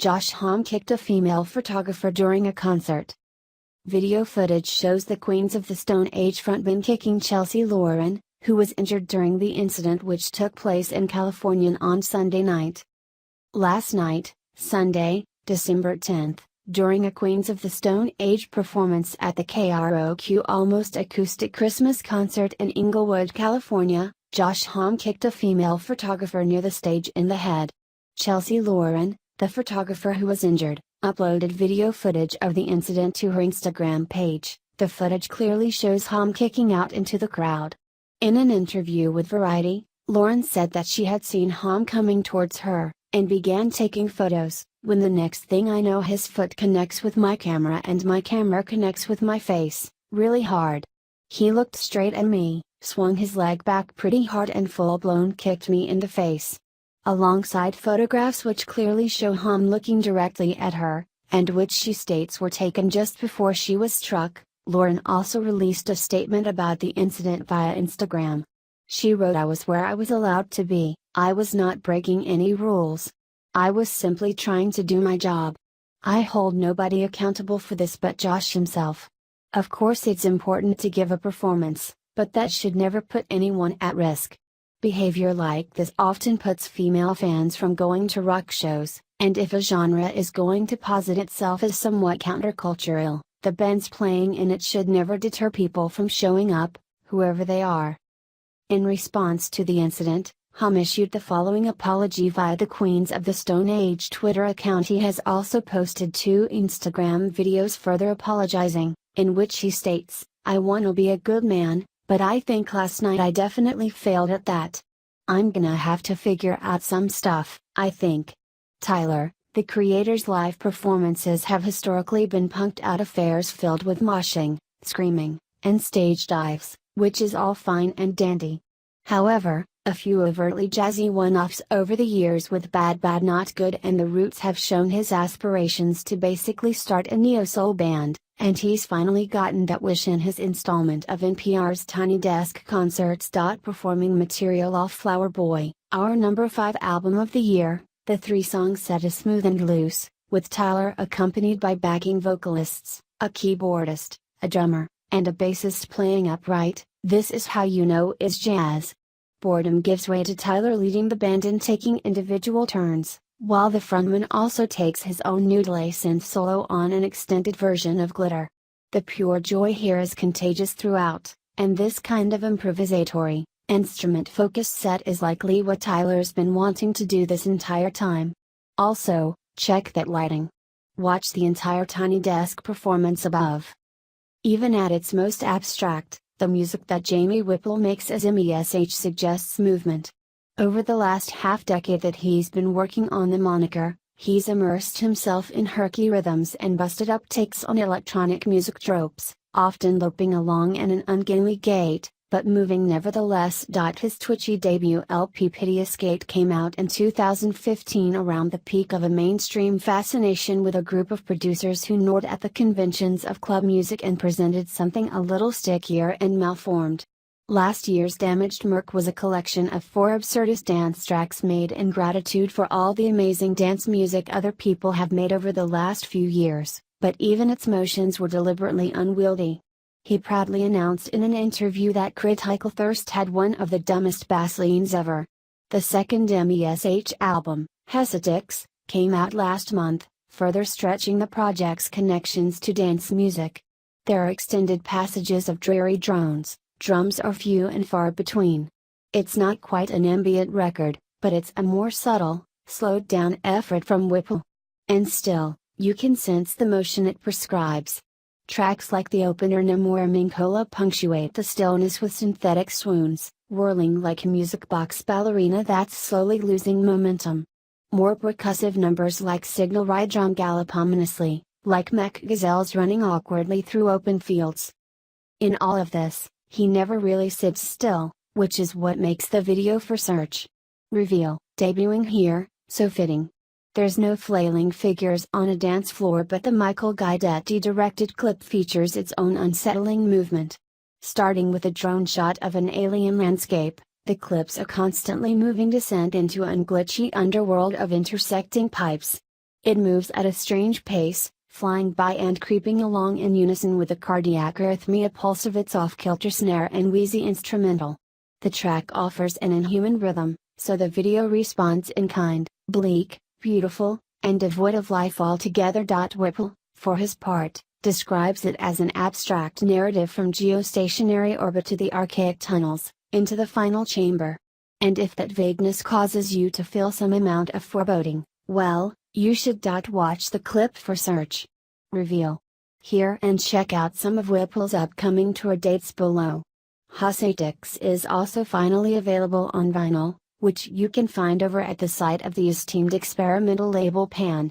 Homme kicked a female photographer during a concert. Video footage shows the Queens of the Stone Age frontman kicking Chelsea Loren, who was injured during the incident which took place in California on Sunday night. Last night, Sunday, December 10th, during a Queens of the Stone Age performance at the KROQ Almost Acoustic Christmas concert in Inglewood, California, Homme kicked a female photographer near the stage in the head. Chelsea Loren, the photographer who was injured, uploaded video footage of the incident to her Instagram page. The footage clearly shows Homme kicking out into the crowd. In an interview with Variety, Loren said that she had seen Homme coming towards her, and began taking photos. When the next thing I know his foot connects with my camera and my camera connects with my face, really hard. He looked straight at me, swung his leg back pretty hard and full-blown kicked me in the face. Alongside photographs which clearly show Homme looking directly at her, and which she states were taken just before she was struck, Loren also released a statement about the incident via Instagram. She wrote, "I was where I was allowed to be, I was not breaking any rules. I was simply trying to do my job. I hold nobody accountable for this but Josh himself. Of course it's important to give a performance, but that should never put anyone at risk. Behavior like this often puts female fans from going to rock shows, and if a genre is going to posit itself as somewhat countercultural, the bands playing in it should never deter people from showing up, whoever they are." In response to the incident, Homme issued the following apology via the Queens of the Stone Age Twitter account. He has also posted 2 Instagram videos further apologizing, in which he states, "I wanna be a good man, but I think last night I definitely failed at that. I'm gonna have to figure out some stuff, I think." Tyler, the creator's live performances have historically been punked-out affairs filled with moshing, screaming, and stage dives, which is all fine and dandy. However, a few overtly jazzy one-offs over the years with Bad Bad Not Good and The Roots have shown his aspirations to basically start a neo-soul band, and he's finally gotten that wish in his installment of NPR's Tiny Desk Concerts. Performing material off Flower Boy, our number 5 album of the year, the 3-song set is smooth and loose, with Tyler accompanied by backing vocalists, a keyboardist, a drummer, and a bassist playing upright. This is how you know it's jazz. Boredom gives way to Tyler leading the band and taking individual turns, while the frontman also takes his own noodle synth solo on an extended version of Glitter. The pure joy here is contagious throughout, and this kind of improvisatory, instrument-focused set is likely what Tyler's been wanting to do this entire time. Also, check that lighting. Watch the entire Tiny Desk performance above. Even at its most abstract, the music that Jamie Whipple makes as M.E.S.H suggests movement. Over the last half-decade that he's been working on the moniker, he's immersed himself in herky rhythms and busted up takes on electronic music tropes, often loping along in an ungainly gait, but moving nevertheless. His twitchy debut LP Piteous Gate came out in 2015 around the peak of a mainstream fascination with a group of producers who gnawed at the conventions of club music and presented something a little stickier and malformed. Last year's Damaged Merc was a collection of 4 absurdist dance tracks made in gratitude for all the amazing dance music other people have made over the last few years, but even its motions were deliberately unwieldy. He proudly announced in an interview that Critical Thirst had one of the dumbest bass lines ever. The second M.E.S.H album, Hesitix, came out last month, further stretching the project's connections to dance music. There are extended passages of dreary drones, drums are few and far between. It's not quite an ambient record, but it's a more subtle, slowed down effort from Whipple. And still, you can sense the motion it prescribes. Tracks like the opener Namor Minkola punctuate the stillness with synthetic swoons, whirling like a music box ballerina that's slowly losing momentum. More percussive numbers like Signal Ride drum gallop ominously, like mech gazelles running awkwardly through open fields. In all of this, he never really sits still, which is what makes the video for Search Reveal debuting here so fitting. There's no flailing figures on a dance floor, but the Michael Guidetti-directed clip features its own unsettling movement. Starting with a drone shot of an alien landscape, the clips a constantly moving descent into an glitchy underworld of intersecting pipes. It moves at a strange pace, flying by and creeping along in unison with the cardiac arrhythmia pulse of its off-kilter snare and wheezy instrumental. The track offers an inhuman rhythm, so the video responds in kind, bleak, beautiful, and devoid of life altogether. Whipple, for his part, describes it as an abstract narrative from geostationary orbit to the archaic tunnels, into the final chamber. And if that vagueness causes you to feel some amount of foreboding, well, you should watch the clip for search. Reveal. Here and check out some of Whipple's upcoming tour dates below. M.E.S.H is also finally available on vinyl, which you can find over at the site of the esteemed experimental label Pan.